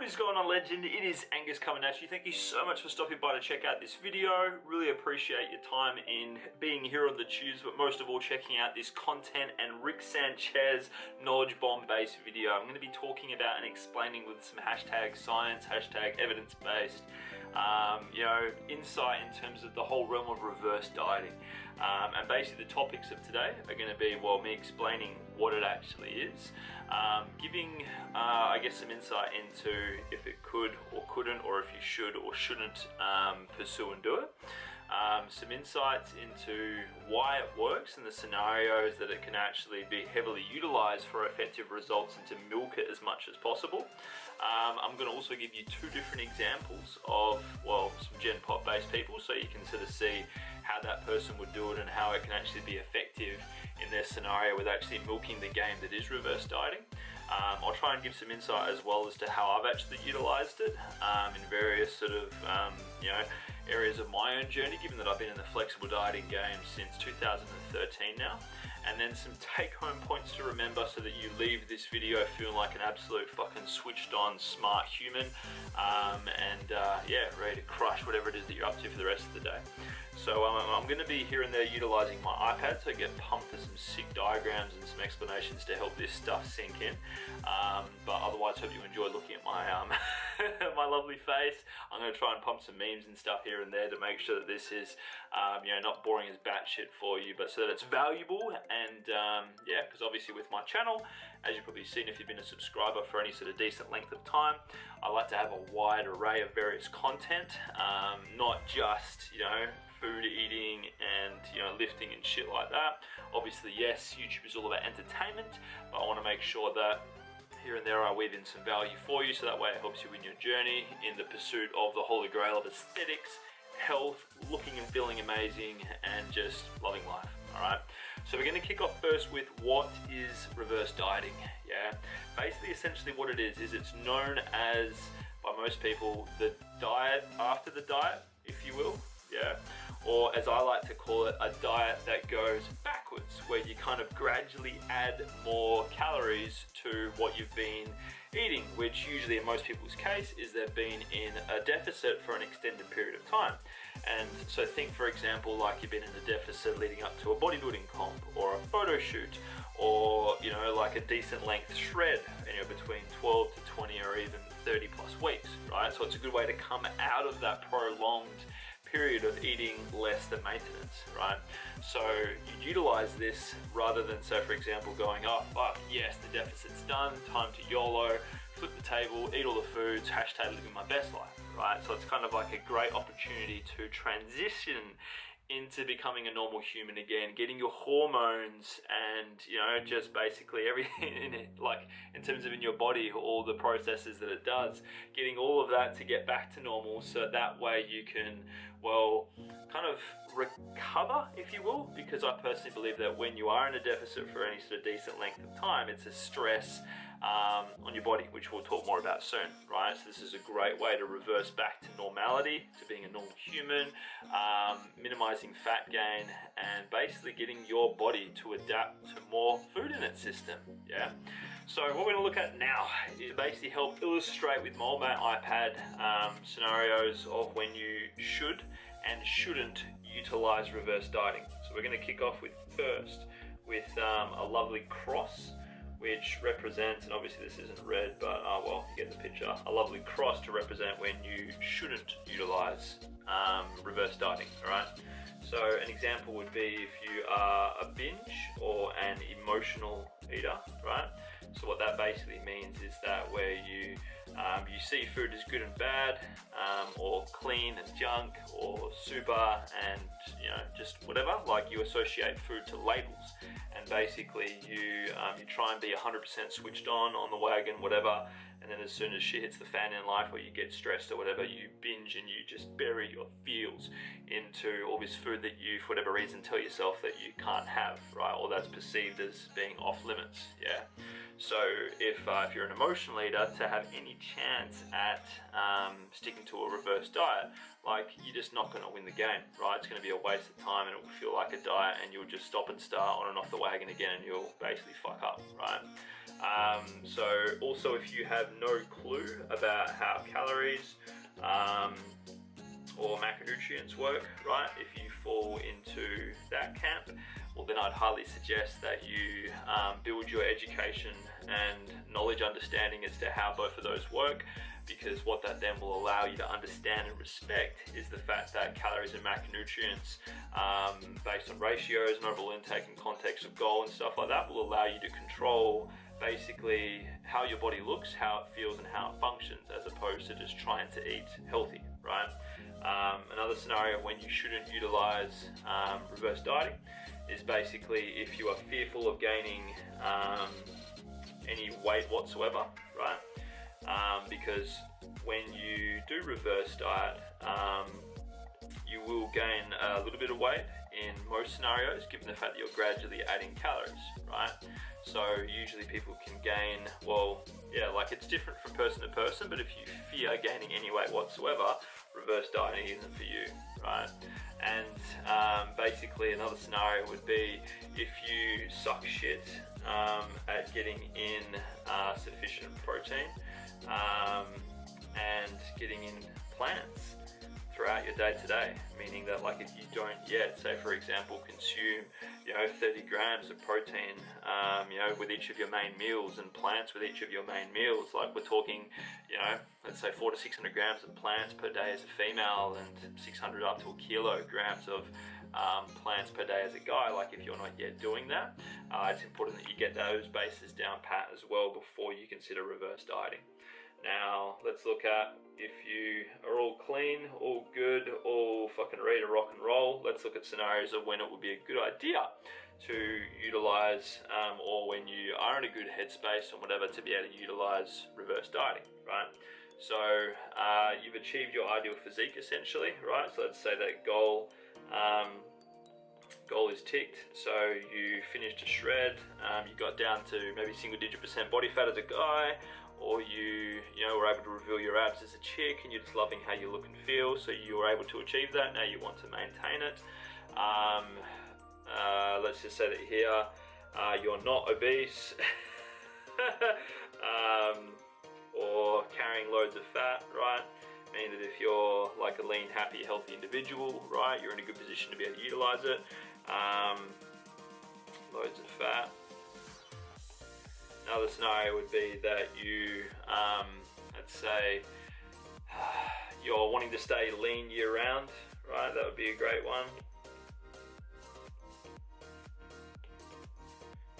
What is going on, legend? It is Angus coming at you. Thank you so much for stopping by to check out this video. Really appreciate your time in being here on the tubes, but most of all checking out this content and Rick Sanchez knowledge bomb based video. I'm going to be talking about and explaining with some hashtag science, hashtag evidence-based, insight in terms of the whole realm of reverse dieting. And basically the topics of today are going to be, well, me explaining what it actually is, giving, I guess, some insight into if it could or couldn't, or if you should or shouldn't pursue and do it. Some insights into why it works and the scenarios that it can actually be heavily utilized for effective results, and to milk it as much as possible. I'm going to also give you two different examples of, well, some Gen Pop based people, so you can sort of see how that person would do it and how it can actually be effective in their scenario with actually milking the game that is reverse dieting. I'll try and give some insight as well as to how I've actually utilized it in various sort of areas of my own journey, given that I've been in the flexible dieting game since 2013 now. And then some take-home points to remember so that you leave this video feeling like an absolute fucking switched on smart human, ready to crush whatever it is that you're up to for the rest of the day. So I'm going to be here and there utilizing my iPad, so I get pumped for some sick diagrams and some explanations to help this stuff sink in. But otherwise, hope you enjoy looking at my my lovely face. I'm going to try and pump some memes and stuff here and there to make sure that this is not boring as batshit for you, but so that it's valuable. And because obviously with my channel, as you've probably seen if you've been a subscriber for any sort of decent length of time, I like to have a wide array of various content, not just food eating and lifting and shit like that. Obviously, yes, YouTube is all about entertainment, but I want to make sure that here and there I weave in some value for you, so that way it helps you in your journey in the pursuit of the holy grail of aesthetics, health, looking and feeling amazing, and just loving life. Alright, so we're going to kick off first with what is reverse dieting. Basically, essentially what it is it's known as, by most people, the diet after the diet, if you will. Or as I like to call it, a diet that goes backwards, where you kind of gradually add more calories to what you've been eating, which usually in most people's case is they've been in a deficit for an extended period of time. And so think, for example, like you've been in a deficit leading up to a bodybuilding comp or a photo shoot, or like a decent length shred, between 12 to 20 or even 30 plus weeks, right? So it's a good way to come out of that prolonged period of eating less than maintenance, right? So you utilize this rather than, so for example, going, oh fuck, yes, the deficit's done, time to YOLO, flip the table, eat all the foods, hashtag living my best life, right? So it's kind of like a great opportunity to transition into becoming a normal human again, getting your hormones and just basically everything in it, like in terms of in your body, all the processes that it does, getting all of that to get back to normal, so that way you can, well, kind of recover, if you will, because I personally believe that when you are in a deficit for any sort of decent length of time, it's a stress on your body, which we'll talk more about soon, right? So this is a great way to reverse back to normality, to being a normal human, minimizing fat gain, and basically getting your body to adapt to more food in its system. So what we're going to look at now is to basically help illustrate with my iPad scenarios of when you should and shouldn't utilize reverse dieting. So we're going to kick off with a lovely cross, which represents, and obviously this isn't red, but well, you get the picture, a lovely cross to represent when you shouldn't utilize reverse dieting. Alright, so an example would be if you are a binge or an emotional eater, right? So what that basically means is that where you see food as good and bad, or clean and junk, or super and just whatever, like you associate food to labels, and basically you try and be 100% switched on the wagon, whatever, and then as soon as shit hits the fan in life, or you get stressed or whatever, you binge and you just bury your feels into all this food that you, for whatever reason, tell yourself that you can't have, right? Or that's perceived as being off limits. So if you're an emotional eater, to have any chance at sticking to a reverse diet, like, you're just not going to win the game, right? It's going to be a waste of time, and it will feel like a diet, and you'll just stop and start on and off the wagon again, and you'll basically fuck up, right? So also, if you have have no clue about how calories or macronutrients work, right? If you fall into that camp, well then I'd highly suggest that you build your education and knowledge understanding as to how both of those work, because what that then will allow you to understand and respect is the fact that calories and macronutrients based on ratios and overall intake and context of goal and stuff like that will allow you to control basically how your body looks, how it feels and how it functions, as opposed to just trying to eat healthy, right? Another scenario when you shouldn't utilize reverse dieting is basically if you are fearful of gaining any weight whatsoever, right? Because when you do reverse diet, you will gain a little bit of weight in most scenarios, given the fact that you're gradually adding calories, right? So usually people can gain, well, yeah, like it's different from person to person, but if you fear gaining any weight whatsoever, reverse dieting isn't for you, right? And basically another scenario would be if you suck shit at getting in sufficient protein and getting in plants throughout your day-to-day, meaning that like if you don't yet, say for example, consume 30 grams of protein with each of your main meals and plants with each of your main meals, like we're talking let's say 400 to 600 grams of plants per day as a female and 600 up to a kilograms of plants per day as a guy. Like if you're not yet doing that, it's important that you get those bases down pat as well before you consider reverse dieting. Now let's look at if you are all clean, all good, all fucking ready to rock and roll. Let's look at scenarios of when it would be a good idea to utilize or when you are in a good headspace or whatever to be able to utilize reverse dieting, right? So you've achieved your ideal physique essentially, right? So let's say that goal is ticked, so you finished a shred, you got down to maybe single-digit % body fat as a guy, or you were able to reveal your abs as a chick and you're just loving how you look and feel, so you were able to achieve that. Now you want to maintain it. Let's just say that here you're not obese or carrying loads of fat, right? Meaning that if you're like a lean, happy, healthy individual, right, you're in a good position to be able to utilize it. Loads of fat. Another scenario would be that you, let's say, you're wanting to stay lean year round, right? That would be a great one.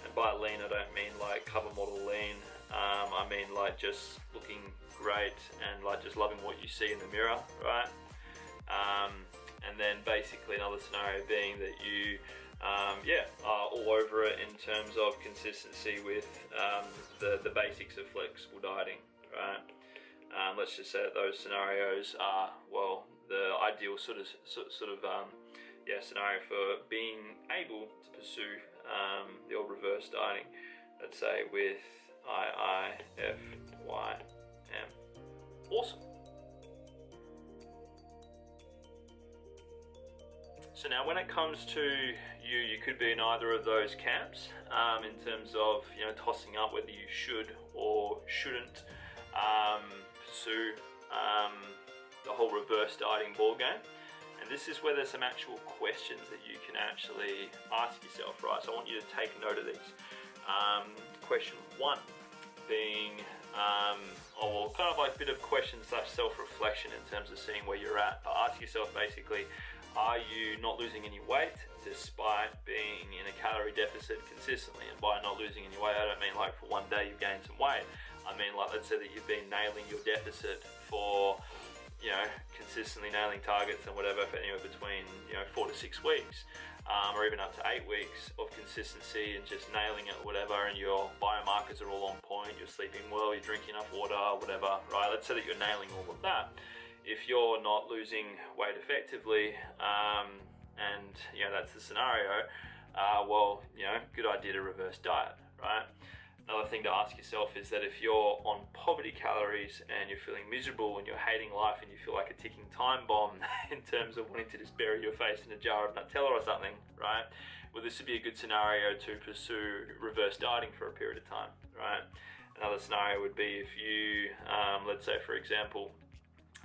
And by lean, I don't mean like cover model lean. I mean like just looking great and like just loving what you see in the mirror, right? And then basically another scenario being that you are all over it in terms of consistency with the basics of flexible dieting, right? Let's just say that those scenarios are, well, the ideal sort of scenario for being able to pursue the old reverse dieting. Let's say with IIFYM. Awesome. So now when it comes to you could be in either of those camps in terms of tossing up whether you should or shouldn't pursue the whole reverse dieting ball game. And this is where there's some actual questions that you can actually ask yourself, right? So I want you to take note of these. Question 1 being, kind of like a bit of question / self-reflection in terms of seeing where you're at. But ask yourself basically, are you not losing any weight despite being in a calorie deficit consistently? And by not losing any weight, I don't mean like for one day you've gained some weight. I mean like, let's say that you've been nailing your deficit for, consistently nailing targets and whatever for anywhere between, 4 to 6 weeks, or even up to 8 weeks of consistency and just nailing it or whatever, and your biomarkers are all on point, you're sleeping well, you're drinking enough water, whatever, right? Let's say that you're nailing all of that. If you're not losing weight effectively, and that's the scenario, good idea to reverse diet, right? Another thing to ask yourself is that if you're on poverty calories and you're feeling miserable and you're hating life and you feel like a ticking time bomb in terms of wanting to just bury your face in a jar of Nutella or something, right? Well, this would be a good scenario to pursue reverse dieting for a period of time, right? Another scenario would be if you, let's say for example,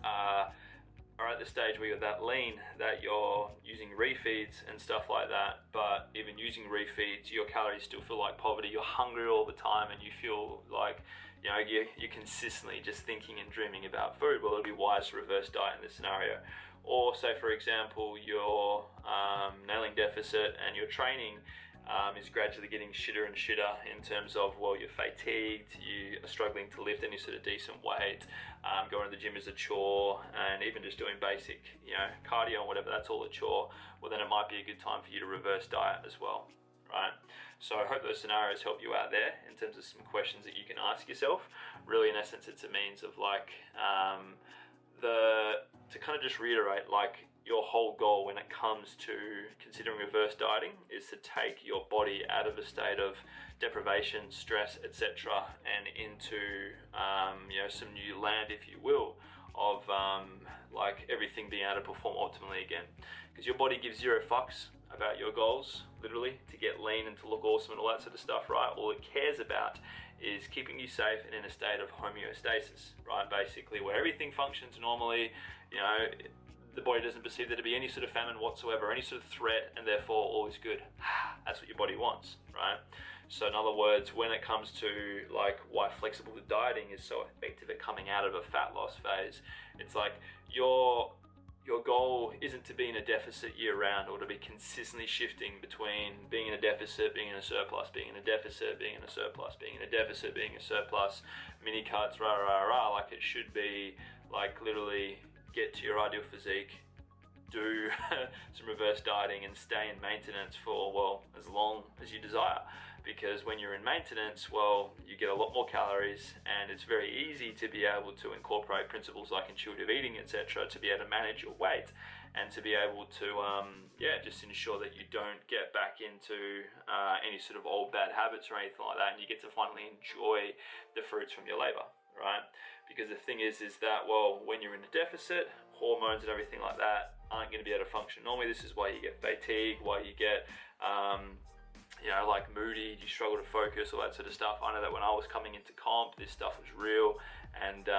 are at the stage where you're that lean that you're using refeeds and stuff like that, but even using refeeds, your calories still feel like poverty, you're hungry all the time and you feel like, you know, you're consistently just thinking and dreaming about food. Well, it'd be wise to reverse diet in this scenario. Or say for example, you're nailing deficit and your training is gradually getting shitter and shitter in terms of, well, you're fatigued, you are struggling to lift any sort of decent weight, going to the gym is a chore, and even just doing basic, you know, cardio and whatever, that's all a chore. Well, then it might be a good time for you to reverse diet as well, right? So I hope those scenarios help you out there in terms of some questions that you can ask yourself. Really, in essence, it's a means of like, to kind of just reiterate, like, your whole goal when it comes to considering reverse dieting is to take your body out of a state of deprivation, stress, etc., and into you know, some new land, if you will, of like everything being able to perform optimally again. Because your body gives zero fucks about your goals, literally, to get lean and to look awesome and all that sort of stuff, right? All it cares about is keeping you safe and in a state of homeostasis, right? Basically, where everything functions normally, you know, the body doesn't perceive there to be any sort of famine whatsoever, any sort of threat, and therefore all is good. That's what your body wants, right? So in other words, when it comes to like why flexible dieting is so effective at coming out of a fat loss phase, it's like your goal isn't to be in a deficit year round, or to be consistently shifting between being in a deficit, being in a surplus, being in a deficit, being in a surplus, being in a deficit, being in a surplus, mini cuts, rah, rah, rah. Like, it should be like literally get to your ideal physique, do some reverse dieting and stay in maintenance for, well, as long as you desire. Because when you're in maintenance, well, you get a lot more calories, and it's very easy to be able to incorporate principles like intuitive eating, etc., to be able to manage your weight and to be able to yeah, just ensure that you don't get back into any sort of old bad habits or anything like that, and you get to finally enjoy the fruits from your labor, right? Because the thing is that, well, when you're in a deficit, hormones and everything like that aren't going to be able to function normally. This is why you get fatigue, why you get you know, like moody, you struggle to focus, all that sort of stuff. I know that when I was coming into comp, this stuff was real, and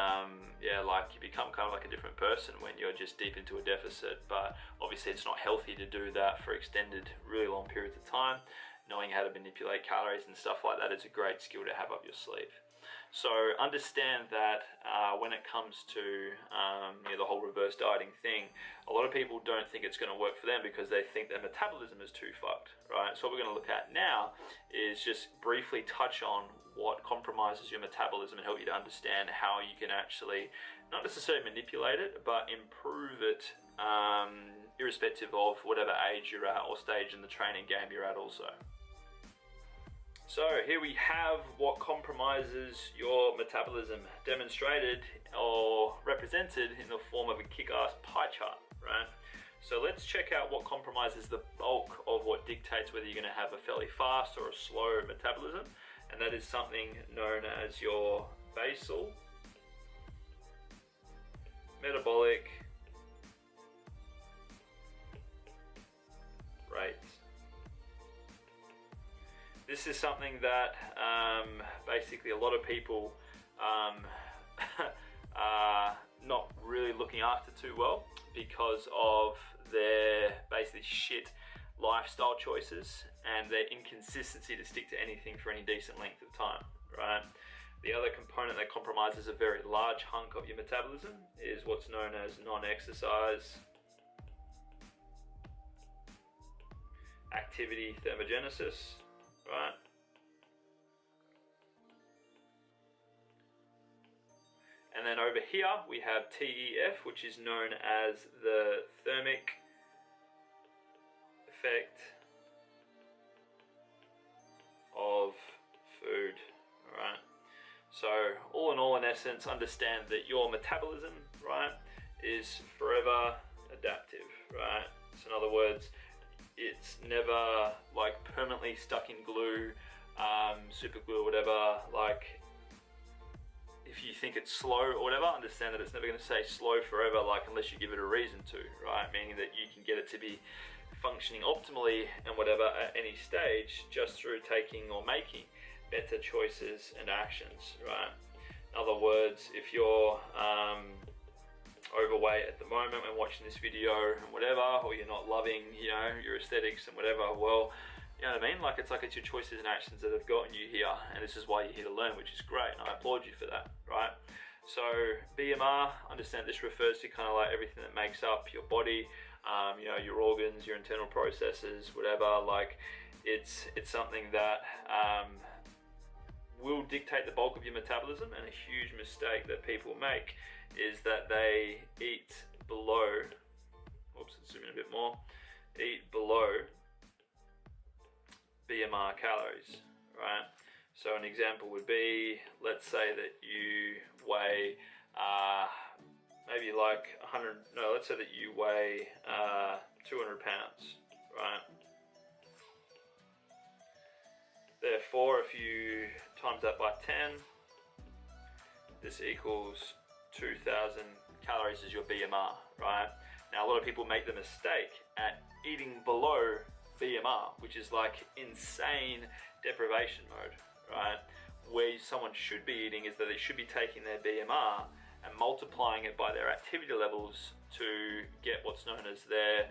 yeah, like, you become kind of like a different person when you're just deep into a deficit. But obviously it's not healthy to do that for extended, really long periods of time. Knowing how to manipulate calories and stuff like that is a great skill to have up your sleeve. So understand that when it comes to you know, the whole reverse dieting thing, a lot of people don't think it's going to work for them because they think their metabolism is too fucked, right? So what we're going to look at now is just briefly touch on what compromises your metabolism and help you to understand how you can actually not necessarily manipulate it, but improve it irrespective of whatever age you're at or stage in the training game you're at also. So here we have what compromises your metabolism, demonstrated or represented in the form of a kick-ass pie chart, right? So let's check out what compromises the bulk of what dictates whether you're going to have a fairly fast or a slow metabolism, and that is something known as your basal metabolic rate. This is something that basically a lot of people are not really looking after too well because of their basically shit lifestyle choices and their inconsistency to stick to anything for any decent length of time, right? The other component that compromises a very large hunk of your metabolism is what's known as non-exercise activity thermogenesis, right? And then over here we have TEF, which is known as the thermic effect of food, alright? So all in all, in essence, understand that your metabolism, right, is forever adaptive, right? So in other words, it's never like permanently stuck in glue, super glue or whatever. Like, if you think it's slow or whatever, understand that it's never going to stay slow forever, like, unless you give it a reason to, right? Meaning that you can get it to be functioning optimally and whatever at any stage just through taking or making better choices and actions, right? In other words, if you're overweight at the moment when watching this video and whatever, or you're not loving, you know, your aesthetics and whatever, well, you know what I mean? Like, it's your choices and actions that have gotten you here, and this is why you're here to learn, which is great, and I applaud you for that, right? So BMR, understand this refers to kind of like everything that makes up your body, you know, your organs, your internal processes, whatever. Like, it's something that will dictate the bulk of your metabolism, and a huge mistake that people make is that they eat below, oops, let's zoom in a bit more, eat below BMR calories, right? So an example would be, let's say that you weigh maybe like 100, no, let's say that you weigh 200 pounds, right? Therefore, if you times that by 10, this equals 2,000 calories is your BMR, right? Now, a lot of people make the mistake at eating below BMR, which is like insane deprivation mode, right? Where someone should be eating is that they should be taking their BMR and multiplying it by their activity levels to get what's known as their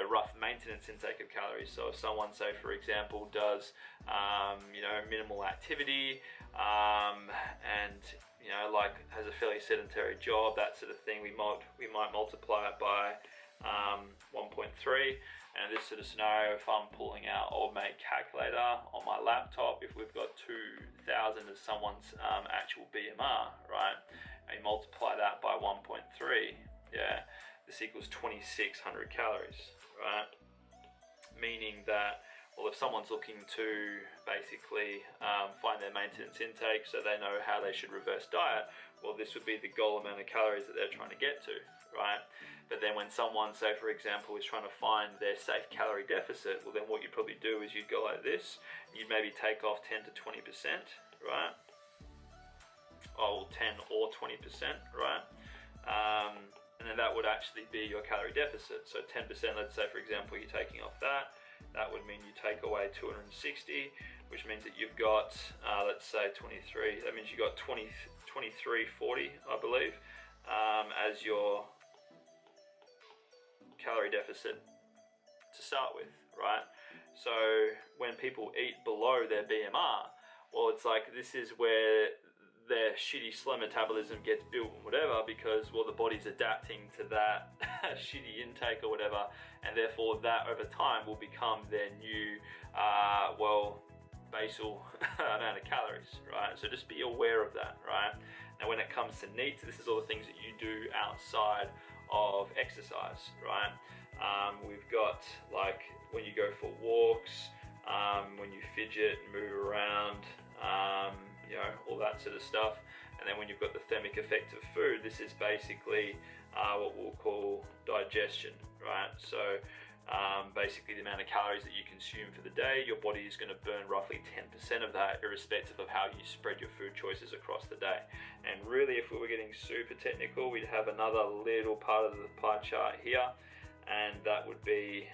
rough maintenance intake of calories. So if someone, say for example, does you know, minimal activity and you know, like has a fairly sedentary job, that sort of thing, we might multiply it by 1.3. And in this sort of scenario, if I'm pulling out old mate calculator on my laptop, if we've got 2,000 as someone's actual BMR, right, and you multiply that by 1.3, yeah, this equals 2,600 calories, right? Meaning that, well, if someone's looking to basically find their maintenance intake so they know how they should reverse diet, well, this would be the goal amount of calories that they're trying to get to, right? But then when someone, say for example, is trying to find their safe calorie deficit, well, then what you'd probably do is you'd go like this, you'd maybe take off 10 to 20%, right? Oh, 10 or 20%, right? And then that would actually be your calorie deficit. So 10%, let's say for example, you're taking off that would mean you take away 260, which means that you've got, let's say 23, that means you got 2340, I believe, as your calorie deficit to start with, right? So when people eat below their BMR, well, it's like, this is where their shitty slow metabolism gets built and whatever, because, well, the body's adapting to that shitty intake or whatever, and therefore that over time will become their new well, basal amount of calories, right? So just be aware of that, right? Now when it comes to NEAT, this is all the things that you do outside of exercise, right? We've got, like, when you go for walks, when you fidget and move around, you know, all that sort of stuff. And then when you've got the thermic effect of food, this is basically what we'll call digestion, right? So basically the amount of calories that you consume for the day, your body is going to burn roughly 10% of that, irrespective of how you spread your food choices across the day. And really, if we were getting super technical, we'd have another little part of the pie chart here, and that would be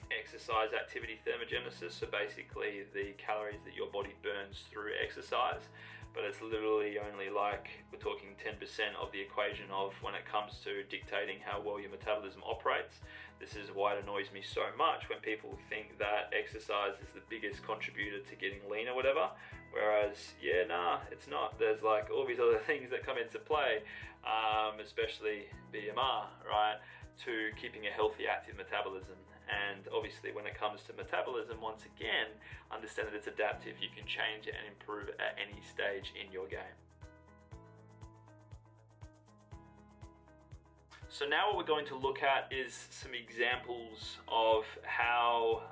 exercise activity thermogenesis, so basically the calories that your body burns through exercise. But it's literally only, like, we're talking 10% of the equation of when it comes to dictating how well your metabolism operates. This is why it annoys me so much when people think that exercise is the biggest contributor to getting lean or whatever, whereas, yeah, nah, it's not. There's like all these other things that come into play, especially BMR, right, to keeping a healthy active metabolism. And obviously when it comes to metabolism, once again, understand that it's adaptive. You can change it and improve it at any stage in your game. So now what we're going to look at is some examples of how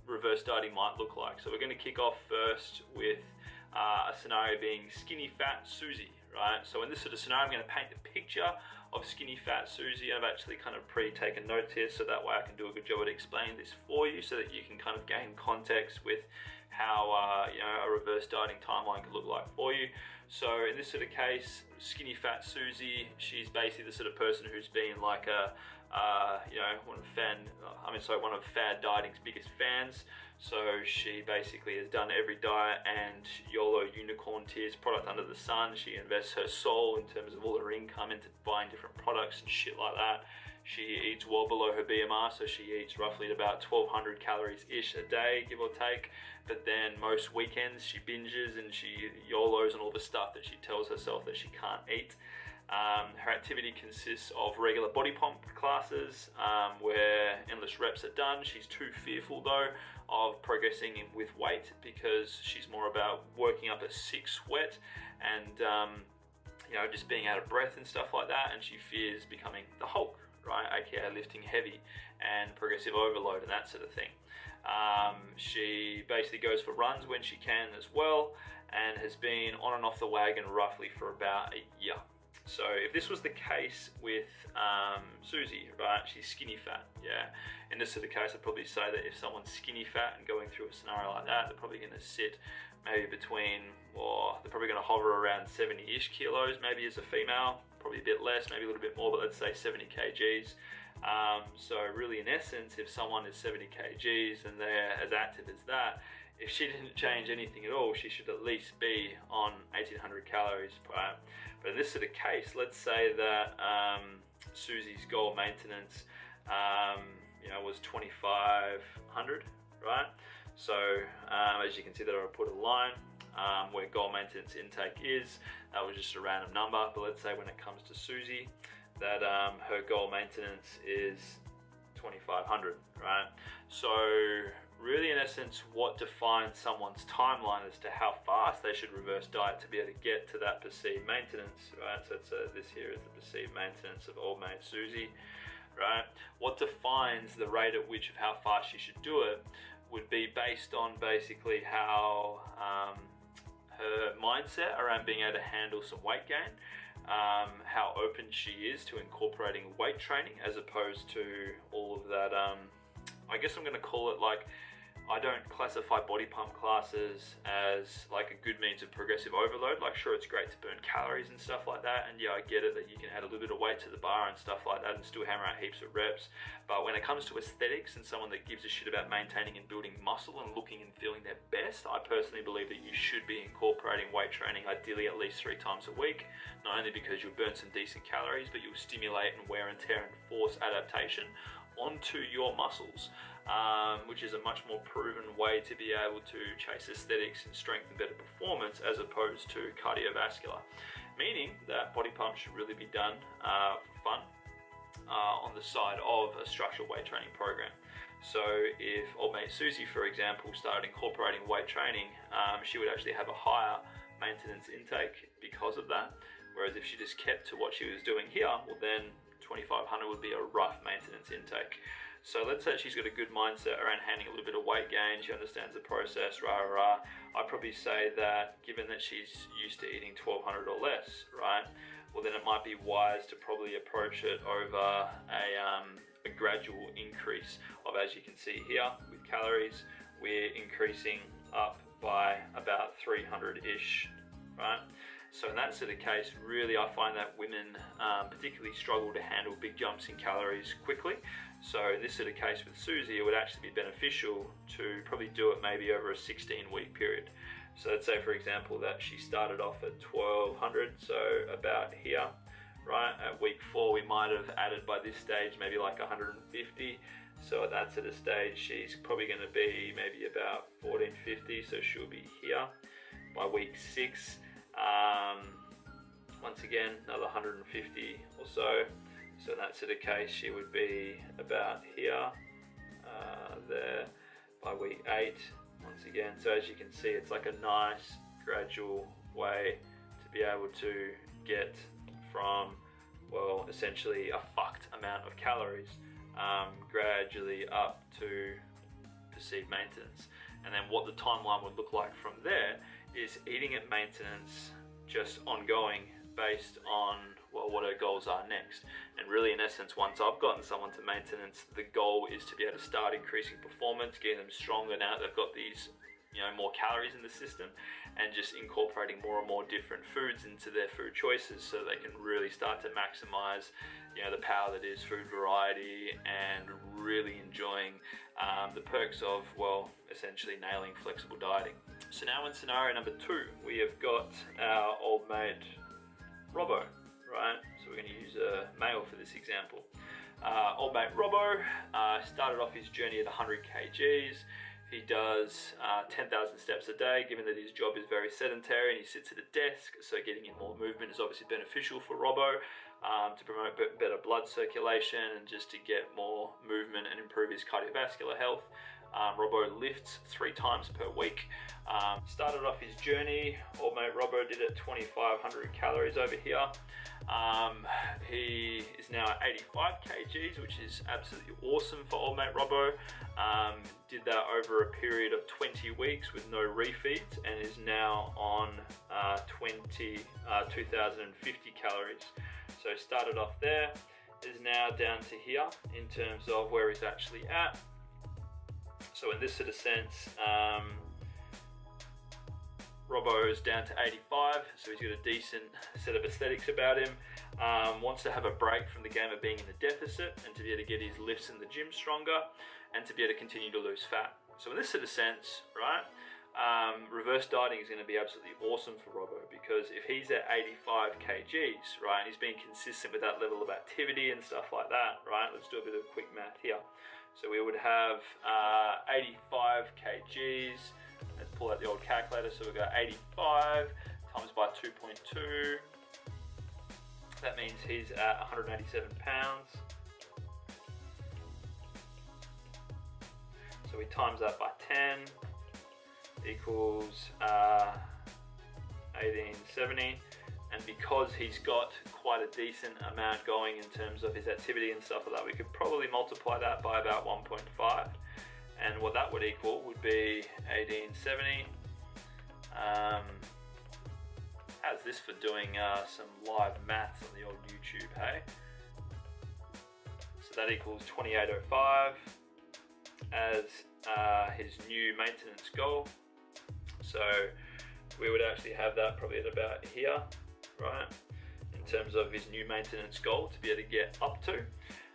reverse dieting might look like. So we're going to kick off first with a scenario being skinny fat Susie, right? So in this sort of scenario, I'm going to paint the picture of skinny fat Susie. I've actually kind of pre-taken notes here, so that way I can do a good job at explaining this for you, so that you can kind of gain context with how you know, a reverse dieting timeline could look like for you. So in this sort of case, skinny fat Susie, she's basically the sort of person who's been like a you know, one of fad dieting's biggest fans. So she basically has done every diet and YOLO unicorn tears product under the sun. She invests her soul in terms of all her income into buying different products and shit like that. She eats well below her BMR, so she eats roughly at about 1200 calories ish a day, give or take. But then most weekends she binges and she YOLOs and all the stuff that she tells herself that she can't eat. Her activity consists of regular body pump classes where endless reps are done. She's too fearful though of progressing with weight because she's more about working up a sick sweat and you know, just being out of breath and stuff like that, and she fears becoming the Hulk, right, aka lifting heavy and progressive overload and that sort of thing. She basically goes for runs when she can as well, and has been on and off the wagon roughly for about a year. So if this was the case with Susie, right, she's skinny fat, yeah. In this sort of case, I'd probably say that if someone's skinny fat and going through a scenario like that, they're probably going to sit maybe between, or they're probably going to hover around 70-ish kilos, maybe as a female, probably a bit less, maybe a little bit more, but let's say 70 kgs. So really, in essence, if someone is 70 kgs and they're as active as that, if she didn't change anything at all, she should at least be on 1800 calories, right? But in this sort of case, let's say that Susie's goal maintenance, you know, was 2500, right? So as you can see there, I put a line where goal maintenance intake is. That was just a random number, but let's say when it comes to Susie, that her goal maintenance is 2500, right? So really, in essence, what defines someone's timeline as to how fast they should reverse diet to be able to get to that perceived maintenance, right? So it's this here is the perceived maintenance of old mate Susie, right? What defines the rate at which of how fast she should do it would be based on basically how her mindset around being able to handle some weight gain, how open she is to incorporating weight training as opposed to all of that, I guess I'm going to call it like, I don't classify body pump classes as like a good means of progressive overload. Like, sure, it's great to burn calories and stuff like that, and yeah, I get it that you can add a little bit of weight to the bar and stuff like that and still hammer out heaps of reps. But when it comes to aesthetics and someone that gives a shit about maintaining and building muscle and looking and feeling their best, I personally believe that you should be incorporating weight training, ideally at least 3 times a week, not only because you'll burn some decent calories, but you'll stimulate and wear and tear and force adaptation onto your muscles, which is a much more proven way to be able to chase aesthetics and strength and better performance as opposed to cardiovascular. Meaning that body pump should really be done for fun on the side of a structured weight training program. So if old mate Susie, for example, started incorporating weight training, she would actually have a higher maintenance intake because of that. Whereas if she just kept to what she was doing here, well then 2500 would be a rough maintenance intake. So let's say she's got a good mindset around handling a little bit of weight gain, she understands the process, I'd probably say that given that she's used to eating 1200 or less, right, well then it might be wise to probably approach it over a gradual increase of, as you can see here with calories, we're increasing up by about 300-ish, right? So in that sort of case, really I find that women particularly struggle to handle big jumps in calories quickly. So in this sort of case with Susie, it would actually be beneficial to probably do it maybe over a 16-week period. So let's say, for example, that she started off at 1200, so about here, right? At week 4, we might have added by this stage maybe like 150. So at that sort of stage, she's probably going to be maybe about 1450, so she'll be here. By week 6, once again, another 150 or so. So in that sort of case, she would be about here, there, by week 8, once again. So as you can see, it's like a nice gradual way to be able to get from, well, essentially a fucked amount of calories, gradually up to perceived maintenance. And then what the timeline would look like from there is eating at maintenance, just ongoing based on, well, what our goals are next. And really, in essence, once I've gotten someone to maintenance, the goal is to be able to start increasing performance, getting them stronger now that they've got these more calories in the system, and just incorporating more and more different foods into their food choices so they can really start to maximize the power that is food variety, and really enjoying the perks of, well, essentially nailing flexible dieting. So now in scenario number 2, we have got our old mate Robbo, right? So we're going to use a male for this example. Old mate Robbo started off his journey at 100 kgs. He does 10,000 steps a day, given that his job is very sedentary and he sits at a desk, so getting in more movement is obviously beneficial for Robbo to promote better blood circulation and just to get more movement and improve his cardiovascular health. Robbo lifts 3 times per week. Started off his journey, old mate Robbo did it 2,500 calories over here. He is now at 85 kgs, which is absolutely awesome for old mate Robbo. Did that over a period of 20 weeks with no refeeds, and is now on 2,050 calories. So started off there, is now down to here in terms of where he's actually at. So in this sort of sense, Robbo is down to 85, so he's got a decent set of aesthetics about him. Wants to have a break from the game of being in the deficit, and to be able to get his lifts in the gym stronger, and to be able to continue to lose fat. So in this sort of sense, right, reverse dieting is going to be absolutely awesome for Robbo, because if he's at 85 kgs, right, and he's being consistent with that level of activity and stuff like that, right, let's do a bit of quick math here. So we would have 85 kgs. Let's pull out the old calculator. So we've got 85 times by 2.2. That means he's at 187 pounds. So we times that by 10, equals 1870. And because he's got quite a decent amount going in terms of his activity and stuff like that, we could probably multiply that by about 1.5. And what that would equal would be 1870. How's this for doing some live maths on the old YouTube, hey? So that equals 2805 as his new maintenance goal. So we would actually have that probably at about here, right? In terms of his new maintenance goal to be able to get up to.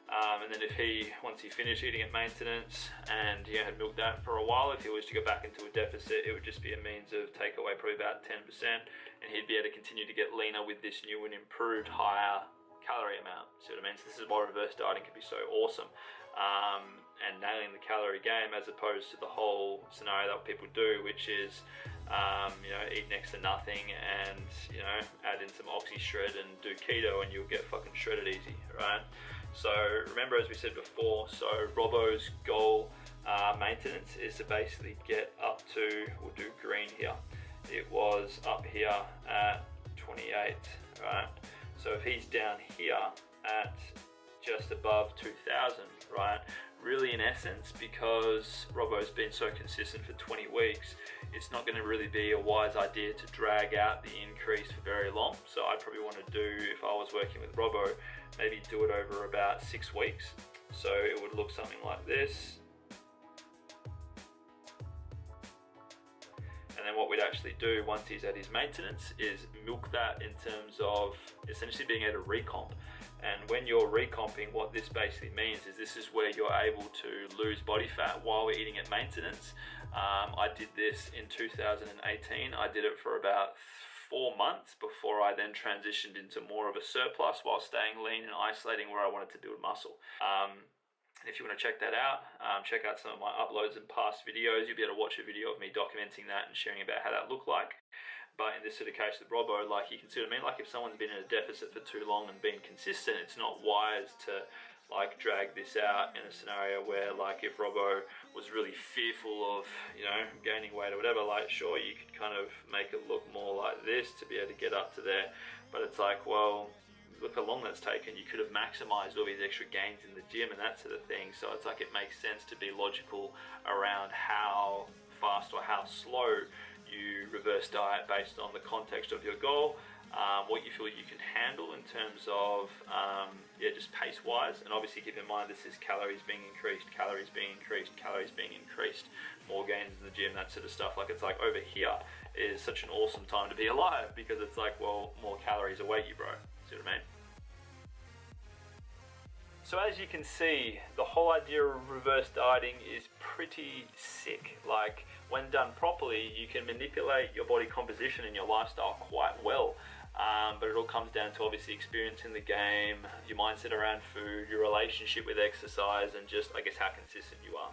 And then if once he finished eating at maintenance and had milked that for a while, if he was to go back into a deficit, it would just be a means of take away probably about 10%, and he'd be able to continue to get leaner with this new and improved higher calorie amount. See what I mean? So this is why reverse dieting can be so awesome, and nailing the calorie game, as opposed to the whole scenario that people do, which is eat next to nothing and add in some oxy shred and do keto, and you'll get fucking shredded easy, right? So remember, as we said before, so Robbo's goal maintenance is to basically get up to, we'll do green here, it was up here at 28, right? So if he's down here at just above 2,000, right, really in essence, because Robbo's been so consistent for 20 weeks, it's not going to really be a wise idea to drag out the increase for very long. So I'd probably want to do, if I was working with Robbo, maybe do it over about 6 weeks. So it would look something like this. And then what we'd actually do once he's at his maintenance is milk that in terms of essentially being able to recomp. And when you're recomping, what this basically means is this is where you're able to lose body fat while we're eating at maintenance. I did this in 2018. I did it for about 4 months before I then transitioned into more of a surplus while staying lean and isolating where I wanted to build muscle. And if you want to check that out, check out some of my uploads and past videos. You'll be able to watch a video of me documenting that and sharing about how that looked like. But in this sort of case with Robbo, like, you can see what I mean? Like, if someone's been in a deficit for too long and been consistent, it's not wise to like drag this out in a scenario where, like, if Robbo was really fearful of, gaining weight or whatever, like, sure, you could kind of make it look more like this to be able to get up to there. But it's like, well, look how long that's taken. You could have maximized all these extra gains in the gym and that sort of thing. So it's like, it makes sense to be logical around how fast or how slow you reverse diet based on the context of your goal, what you feel you can handle in terms of yeah, just pace wise, and obviously keep in mind this is calories being increased, calories being increased, calories being increased, more gains in the gym, that sort of stuff. Like, it's like over here is such an awesome time to be alive, because it's like, well, more calories await you, bro. See what I mean? So as you can see, the whole idea of reverse dieting is pretty sick. Like, when done properly, you can manipulate your body composition and your lifestyle quite well. But it all comes down to obviously experiencing the game, your mindset around food, your relationship with exercise, and just, I guess, how consistent you are.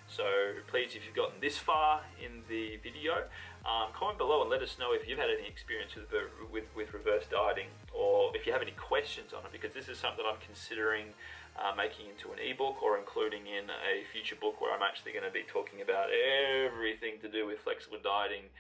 So please, if you've gotten this far in the video, comment below and let us know if you've had any experience with reverse dieting, or if you have any questions on it, because this is something that I'm considering making into an ebook, or including in a future book where I'm actually going to be talking about everything to do with flexible dieting,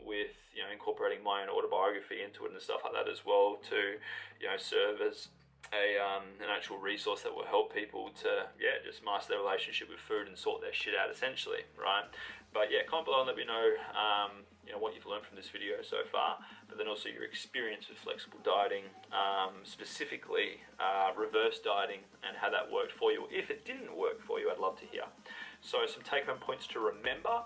with, you know, incorporating my own autobiography into it and stuff like that as well, to, you know, serve as an actual resource that will help people to, yeah, just master their relationship with food and sort their shit out, essentially, right? But yeah, comment below and let me know, you know, what you've learned from this video so far, but then also your experience with flexible dieting, specifically reverse dieting, and how that worked for you. If it didn't work for you, I'd love to hear. So some take-home points to remember: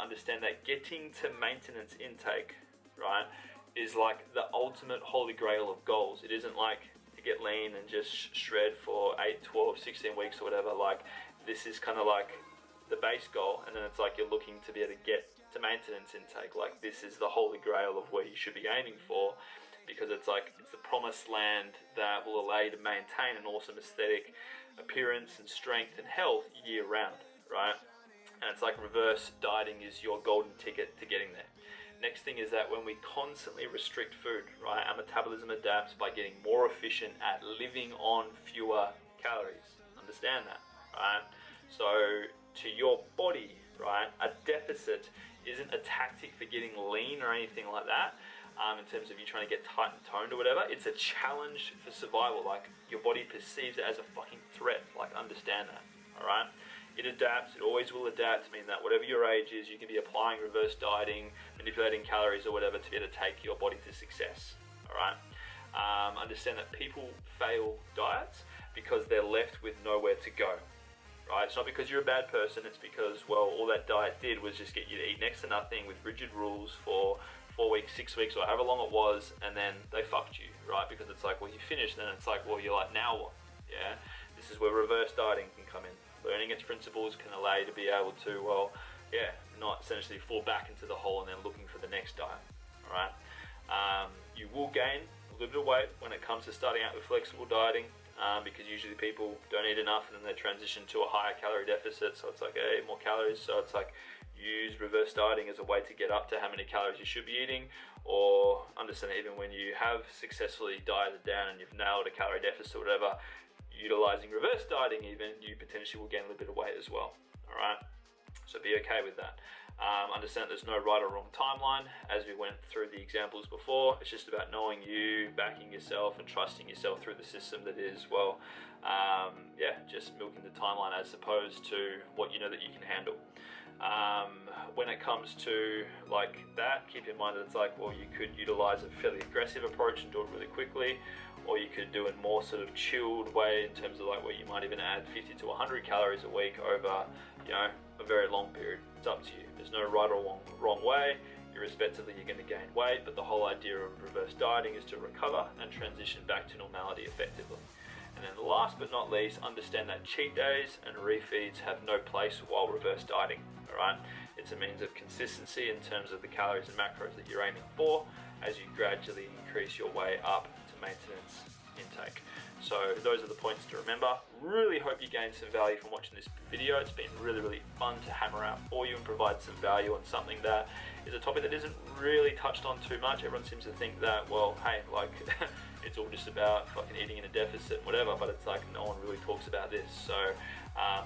understand that getting to maintenance intake, right, is like the ultimate holy grail of goals. It isn't like get lean and just shred for 8, 12, 16 weeks or whatever. Like, this is kind of like the base goal, and then it's like you're looking to be able to get to maintenance intake. Like, this is the holy grail of where you should be aiming for, because it's like, it's the promised land that will allow you to maintain an awesome aesthetic appearance and strength and health year round, right? And it's like reverse dieting is your golden ticket to getting there. Next thing is that when we constantly restrict food, right, our metabolism adapts by getting more efficient at living on fewer calories. Understand that, right? So to your body, right, a deficit isn't a tactic for getting lean or anything like that, in terms of you trying to get tight and toned or whatever. It's a challenge for survival. Like, your body perceives it as a fucking threat. Like, understand that, all right? It adapts, it always will adapt, meaning that whatever your age is, you can be applying reverse dieting, manipulating calories or whatever to be able to take your body to success, all right? Understand that people fail diets because they're left with nowhere to go, right? It's not because you're a bad person, it's because, well, all that diet did was just get you to eat next to nothing with rigid rules for 4 weeks, 6 weeks, or however long it was, and then they fucked you, right? Because it's like, well, you finished, then it's like, well, you're like, now what? Yeah, this is where reverse dieting can come in. Learning its principles can allow you to be able to, well, yeah, not essentially fall back into the hole and then looking for the next diet, all right? You will gain a little bit of weight when it comes to starting out with flexible dieting, because usually people don't eat enough and then they transition to a higher calorie deficit, so it's like, hey, more calories, so it's like, use reverse dieting as a way to get up to how many calories you should be eating, or understand that even when you have successfully dieted down and you've nailed a calorie deficit or whatever, utilizing reverse dieting even, you potentially will gain a little bit of weight as well, all right? So be okay with that. Understand there's no right or wrong timeline, as we went through the examples before. It's just about knowing you, backing yourself, and trusting yourself through the system that is, well, yeah, just milking the timeline as opposed to what you know that you can handle. When it comes to like that, keep in mind that it's like, well, you could utilize a fairly aggressive approach and do it really quickly, or you could do it more sort of chilled way, in terms of like where you might even add 50 to 100 calories a week over, you know, a very long period. It's up to you. There's no right or wrong way. Irrespectively, you're going to gain weight, but the whole idea of reverse dieting is to recover and transition back to normality effectively. And then last but not least, understand that cheat days and refeeds have no place while reverse dieting, all right? It's a means of consistency in terms of the calories and macros that you're aiming for as you gradually increase your way up to maintenance intake. So those are the points to remember. Really hope you gained some value from watching this video. It's been really, really fun to hammer out for you and provide some value on something that is a topic that isn't really touched on too much. Everyone seems to think that, well, hey, like, it's all just about fucking eating in a deficit and whatever, but it's like no one really talks about this. So,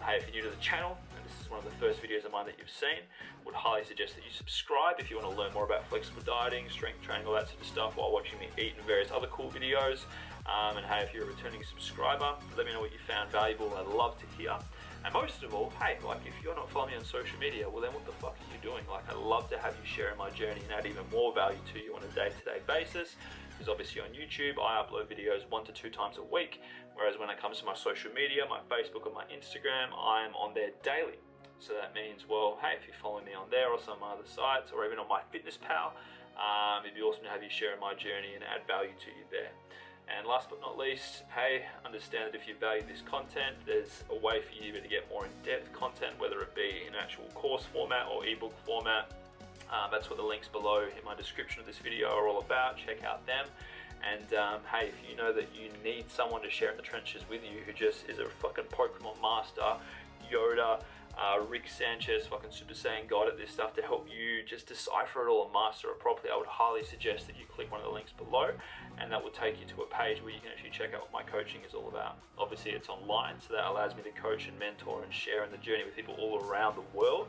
hey, if you're new to the channel, and this is one of the first videos of mine that you've seen, would highly suggest that you subscribe if you want to learn more about flexible dieting, strength training, all that sort of stuff, while watching me eat and various other cool videos. And hey, if you're a returning subscriber, let me know what you found valuable. I'd love to hear. And most of all, hey, like, if you're not following me on social media, well then what the fuck are you doing? Like, I'd love to have you sharing my journey and add even more value to you on a day-to-day basis. because obviously on YouTube I upload videos 1 to 2 times a week, whereas when it comes to my social media, my Facebook or my Instagram, I am on there daily. So that means, well, hey, if you're following me on there or some other sites, or even on MyFitnessPal, it'd be awesome to have you share my journey and add value to you there. And last but not least, hey, understand that if you value this content, there's a way for you to get more in-depth content, whether it be in actual course format or ebook format. That's what the links below in my description of this video are all about. Check out them. And hey, if you know that you need someone to share in the trenches with you who just is a fucking Pokemon master, Yoda, Rick Sanchez, fucking Super Saiyan God at this stuff to help you just decipher it all and master it properly, I would highly suggest that you click one of the links below, and that will take you to a page where you can actually check out what my coaching is all about. Obviously it's online, so that allows me to coach and mentor and share in the journey with people all around the world.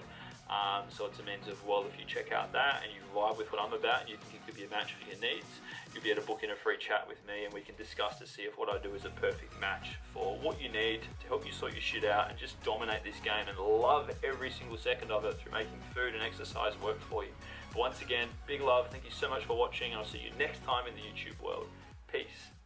So it's a means of, well, if you check out that and you vibe with what I'm about and you think it could be a match for your needs, you'll be able to book in a free chat with me and we can discuss to see if what I do is a perfect match for what you need to help you sort your shit out and just dominate this game and love every single second of it through making food and exercise work for you. But once again, big love, thank you so much for watching, and I'll see you next time in the YouTube world. Peace.